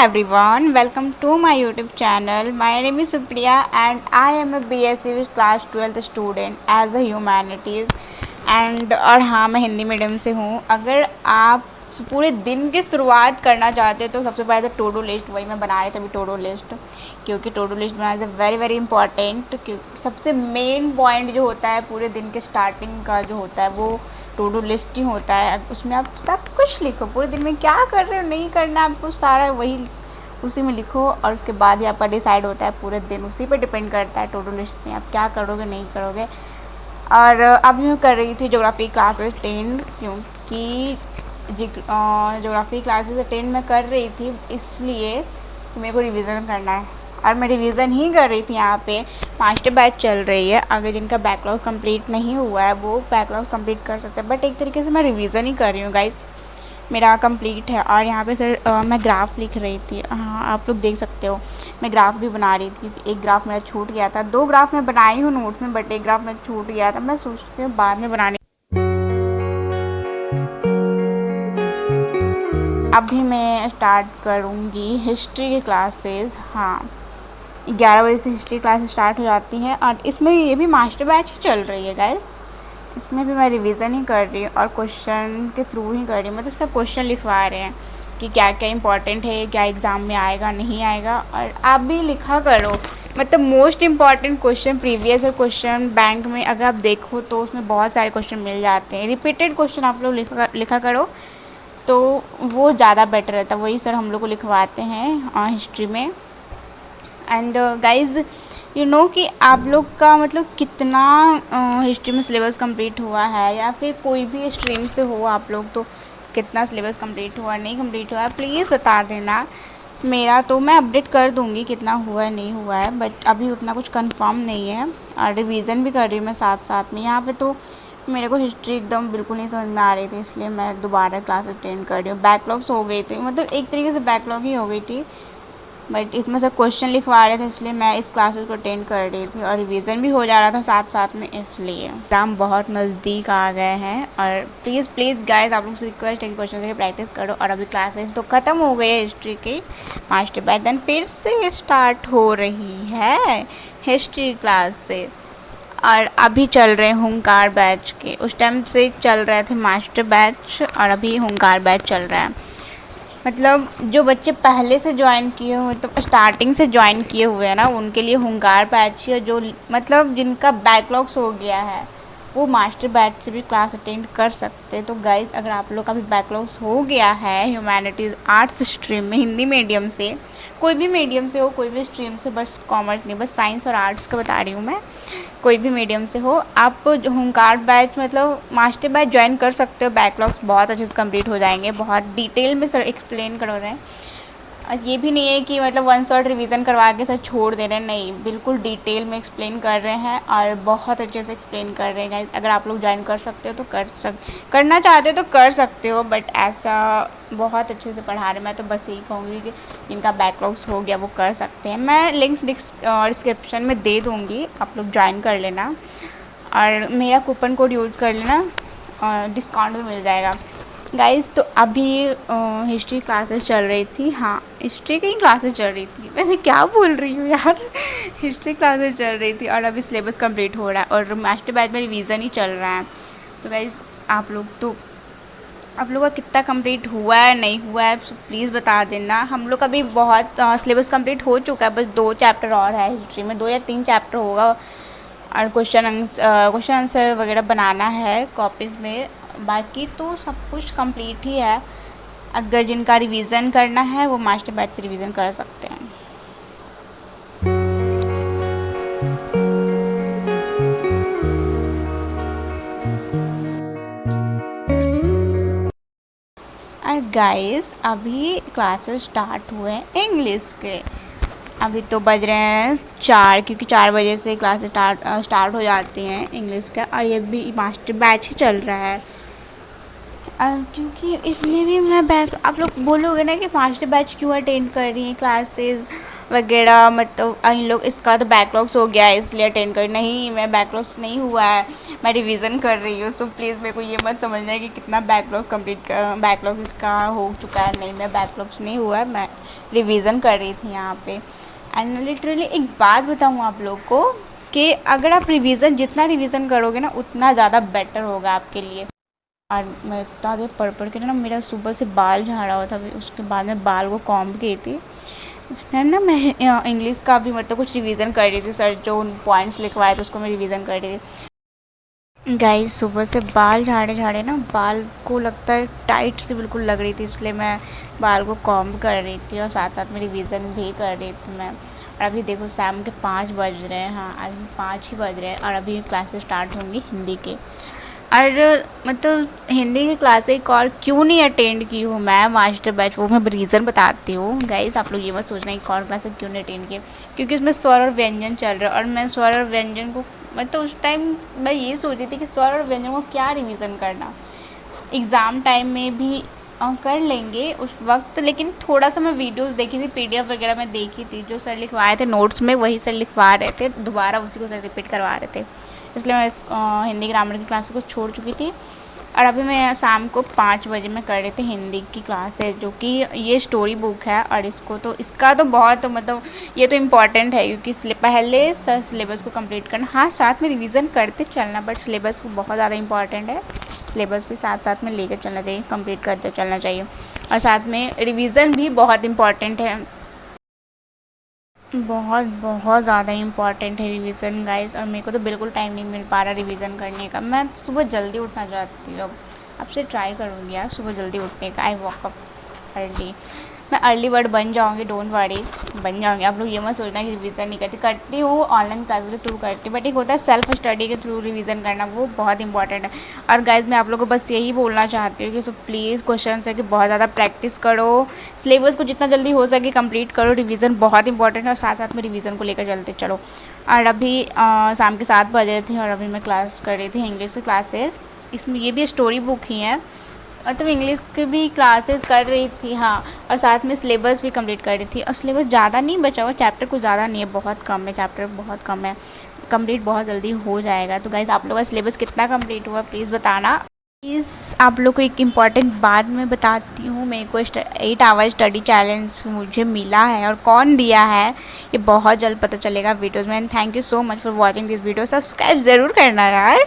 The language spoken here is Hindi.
everyone, welcome to my YouTube channel. My name is Supriya and I am a BSc with class 12th student as a humanities and और हाँ मैं हिंदी मीडियम से हूँ। अगर आप पूरे दिन की शुरुआत करना चाहते हैं तो सबसे पहले तो टू डू लिस्ट, वही मैं बना रही थी अभी टू डू लिस्ट, क्योंकि टू डू लिस्ट बनाना इज़ वेरी वेरी इंपॉर्टेंट। क्योंकि सबसे मेन पॉइंट जो होता है पूरे दिन के स्टार्टिंग का जो होता है वो टू डू लिस्ट ही होता है। उसमें आप सब कुछ लिखो, पूरे दिन में क्या कर रहे हो नहीं करना आपको सारा वही उसी में लिखो और उसके बाद ही आपका डिसाइड होता है। पूरे दिन उसी पे डिपेंड करता है टू डू लिस्ट में आप क्या करोगे नहीं करोगे। और अभी मैं कर रही थी ज्योग्राफी क्लासेस अटेंड, क्योंकि ज्योग्राफी क्लासेस अटेंड मैं कर रही थी इसलिए मेरे को रिवीजन करना है और मैं रिवीजन ही कर रही थी। यहाँ पे मास्टर बैच चल रही है, अगर जिनका बैकलॉग कंप्लीट नहीं हुआ है वो बैकलॉग कंप्लीट कर सकते हैं, बट एक तरीके से मैं रिवीजन ही कर रही हूँ गाइस, मेरा कंप्लीट है। और यहाँ पे सर मैं ग्राफ लिख रही थी, हाँ आप लोग देख सकते हो मैं ग्राफ भी बना रही थी। एक ग्राफ मेरा छूट गया था, दो ग्राफ मैं बनाई हूँ नोट्स में बट एक ग्राफ मेरा छूट गया था, मैं सोचती हूँ बाद में बनाने। अभी मैं स्टार्ट करूँगी हिस्ट्री की क्लासेस। हाँ 11 बजे से हिस्ट्री क्लास स्टार्ट हो जाती है और इसमें ये भी मास्टर बैच ही चल रही है गाइस। इसमें भी मैं रिवीजन ही कर रही हूँ और क्वेश्चन के थ्रू ही कर रही हूँ, मतलब सब क्वेश्चन लिखवा रहे हैं कि क्या क्या इंपॉर्टेंट है, क्या एग्ज़ाम में आएगा नहीं आएगा। और आप भी लिखा करो, मतलब most important question previous year question bank में अगर आप देखो तो उसमें बहुत सारे क्वेश्चन मिल जाते हैं। रिपीटेड क्वेश्चन आप लोग लिखा करो तो वो ज़्यादा बेटर रहता है, वही सर हम लोग को लिखवाते हैं हिस्ट्री में। एंड गाइज यू नो कि आप लोग का मतलब कितना हिस्ट्री में सिलेबस कंप्लीट हुआ है, या फिर कोई भी स्ट्रीम से हो आप लोग तो कितना सिलेबस कंप्लीट हुआ नहीं कंप्लीट हुआ है प्लीज़ बता देना। मेरा तो मैं अपडेट कर दूँगी कितना हुआ है नहीं हुआ है, बट अभी उतना कुछ कंफर्म नहीं है और रिवीजन भी कर रही हूँ मैं साथ साथ में। यहाँ पे तो मेरे को हिस्ट्री एकदम बिल्कुल नहीं समझ में आ रही थी इसलिए मैं दोबारा क्लास अटेंड कर रही हूँ। बैकलॉग्स हो गई थी, मतलब एक तरीके से बैकलॉग ही हो गई थी, बट इसमें सब क्वेश्चन लिखवा रहे थे इसलिए मैं इस क्लासेस को अटेंड कर रही थी और रिवीजन भी हो जा रहा था साथ साथ में, इसलिए एग्ज़ाम बहुत नज़दीक आ गए हैं। और प्लीज़ प्लीज़ गाइस आप लोग से रिक्वेस्ट है कि क्वेश्चन की प्रैक्टिस करो। और अभी क्लासेस तो ख़त्म हो गई है हिस्ट्री की, मास्टर बैच देन फिर से स्टार्ट हो रही है हिस्ट्री क्लास से। और अभी चल रहे हुंकार बैच के, उस टाइम से चल रहे थे मास्टर बैच और अभी हुंकार बैच चल रहा है। मतलब जो बच्चे पहले से ज्वाइन किए हुए तो स्टार्टिंग से ज्वाइन किए हुए हैं ना उनके लिए हुंकार बैच है, जो मतलब जिनका बैकलॉग्स हो गया है वो मास्टर बैच से भी क्लास अटेंड कर सकते हैं। तो गाइज़ अगर आप लोग का भी बैकलॉग्स हो गया है ह्यूमैनिटीज़ आर्ट्स स्ट्रीम में हिंदी मीडियम से, कोई भी मीडियम से हो कोई भी स्ट्रीम से, बस कॉमर्स नहीं बस साइंस और आर्ट्स का बता रही हूँ मैं, कोई भी मीडियम से हो आप हुंकार बैच मतलब मास्टर बैच ज्वाइन कर सकते हो। बैकलॉग्स बहुत अच्छे से कंप्लीट हो जाएंगे, बहुत डिटेल में सर एक्सप्लेन कर रहे हैं। ये भी नहीं है कि मतलब वन शॉट रिवीजन करवा के सर छोड़ दे रहे हैं, नहीं बिल्कुल डिटेल में एक्सप्लेन कर रहे हैं और बहुत अच्छे से एक्सप्लेन कर रहे हैं। अगर आप लोग ज्वाइन कर सकते हो तो करना चाहते हो तो कर सकते हो, बट ऐसा बहुत अच्छे से पढ़ा रहे हैं। मैं तो बस यही कहूँगी कि जिनका बैकलॉग्स हो गया वो कर सकते हैं, मैं लिंक्स डिस्क्रिप्शन में दे दूँगी, आप लोग ज्वाइन कर लेना और मेरा कूपन कोड यूज़ कर लेना, डिस्काउंट भी मिल जाएगा गाइज़। तो अभी हिस्ट्री क्लासेस चल रही थी, हाँ हिस्ट्री की क्लासेस चल रही थी, मैं क्या बोल रही हूँ यार हिस्ट्री क्लासेस चल रही थी और अभी सिलेबस कंप्लीट हो रहा है और मास्टर बैच में रिवीजन ही चल रहा है। तो गाइज़ आप लोग का कितना कंप्लीट हुआ है नहीं हुआ है प्लीज़ बता देना। हम लोग का भी बहुत सिलेबस कंप्लीट हो चुका है, बस 2 चैप्टर और है हिस्ट्री में, 2 या 3 चैप्टर होगा और क्वेश्चन आंसर वगैरह बनाना है कॉपीज़ में, बाकी तो सब कुछ कंप्लीट ही है। अगर जिनका रिवीजन करना है वो मास्टर बैच से रिवीजन कर सकते हैं। और गाइस अभी क्लासेस स्टार्ट हुए हैं इंग्लिश के, अभी तो बज रहे हैं 4, क्योंकि 4 बजे से क्लासेस स्टार्ट हो जाती हैं इंग्लिश का और ये भी मास्टर बैच ही चल रहा है। क्योंकि इसमें भी मैं बैक आप लोग बोलोगे ना कि मास्टर बैच क्यों अटेंड कर रही हैं क्लासेस, वगैरह, मतलब इन लोग इसका तो बैकलॉग्स हो गया है इसलिए अटेंड कर, नहीं मैं बैकलॉग्स नहीं हुआ है, मैं रिवीजन कर रही हूँ। सो प्लीज़ मेरे को ये मत समझना है कि कितना बैकलॉग इसका हो चुका है, नहीं मैं बैकलॉग्स नहीं हुआ है, मैं रिवीजन कर रही थी यहाँ पे। एंड लिटरली एक बात बताऊँ आप लोग को कि अगर आप जितना रिवीजन करोगे ना उतना ज़्यादा बेटर होगा आपके लिए। और मैं इतना देर पढ़ के ना मेरा सुबह से बाल झाड़ा हुआ था, उसके बाद में बाल को कॉम्ब की थी। है ना, मैं इंग्लिश का भी मतलब कुछ रिवीजन कर रही थी, सर जो पॉइंट्स लिखवाए थे उसको मैं रिवीजन कर रही थी। गाइस सुबह से बाल झाड़े ना बाल को लगता है टाइट से बिल्कुल लग रही थी, इसलिए मैं बाल को कॉम्ब कर रही थी और साथ साथ में रिवीजन भी कर रही थी मैं। और अभी देखो शाम के 5 बज रहे हैं, हाँ अभी 5 ही बज रहे हैं और अभी क्लासेस स्टार्ट होंगी हिंदी के। और मतलब हिंदी की क्लास एक और क्यों नहीं अटेंड की हूँ मैं मास्टर बैच, वो मैं रीज़न बताती हूँ गाइस। आप लोग ये मत सोचना कि और क्लास क्यों नहीं अटेंड किए, क्योंकि उसमें स्वर और व्यंजन चल रहा है और मैं स्वर और व्यंजन को मतलब उस टाइम मैं ये सोच रही थी कि स्वर और व्यंजन को क्या रिवीजन करना, एग्ज़ाम टाइम में भी कर लेंगे उस वक्त। लेकिन थोड़ा सा मैं वीडियोस देखी थी, पीडीएफ वगैरह मैं देखी थी, जो सर लिखवाए थे नोट्स में वही सर लिखवा रहे थे, दोबारा उसी को सर रिपीट करवा रहे थे, इसलिए मैं हिंदी ग्रामर की क्लास को छोड़ चुकी थी। और अभी मैं शाम को 5 बजे मैं कर रही थी हिंदी की क्लास है, जो कि ये स्टोरी बुक है और इसका तो बहुत मतलब ये तो इम्पॉर्टेंट है, क्योंकि पहले सिलेबस को कंप्लीट करना, हाँ साथ में रिवीजन करते चलना, बट सिलेबस बहुत ज़्यादा इम्पॉर्टेंट है, सिलेबस भी साथ साथ में लेकर चलना चाहिए, कंप्लीट करते चलना चाहिए। और साथ में रिवीजन भी बहुत इम्पॉर्टेंट है, बहुत बहुत ज़्यादा इम्पॉर्टेंट है रिवीजन गाइस। और मेरे को तो बिल्कुल टाइम नहीं मिल पा रहा रिवीजन करने का, मैं सुबह जल्दी उठना चाहती हूँ, अब से ट्राई करूँगी यार सुबह जल्दी उठने का। आई वॉक अप अर्ली, मैं अर्ली बर्ड बन जाऊँगी, डोंट वरी, बन जाऊँगी। आप लोग ये मत सोचना कि रिवीजन नहीं करती हूँ, ऑनलाइन क्लास के थ्रू करती हूँ, बट एक होता है सेल्फ स्टडी के थ्रू रिवीजन करना, वो बहुत इंपॉर्टेंट है। और गाइज मैं आप लोगों को बस यही बोलना चाहती हूँ कि सो प्लीज़ क्वेश्चन है कि बहुत ज़्यादा प्रैक्टिस करो, सिलेबस को जितना जल्दी हो सके कंप्लीट करो, रिवीजन बहुत इंपॉर्टेंट है और साथ साथ में रिवीजन को लेकर चलते चलो। और अभी शाम के 7 बज रहे थे और अभी मैं क्लास कर रही थी इंग्लिश की क्लासेस, इसमें ये भी स्टोरी बुक ही है, मतलब इंग्लिश की भी क्लासेस कर रही थी, हाँ और साथ में सिलेबस भी कंप्लीट कर रही थी। और सिलेबस ज़्यादा नहीं बचा हुआ, चैप्टर कुछ ज़्यादा नहीं है, बहुत कम है, चैप्टर बहुत कम है, कंप्लीट बहुत जल्दी हो जाएगा। तो गाइज़ आप लोगों का सिलेबस कितना कंप्लीट हुआ प्लीज़ बताना। प्लीज़ आप लोग को एक इम्पॉर्टेंट बात मैं बताती हूँ, मेरे को 8 आवर स्टडी चैलेंज मुझे मिला है और कौन दिया है ये बहुत जल्द पता चलेगा वीडियोज़ में। Thank you so much for watching this video, subscribe ज़रूर करना यार।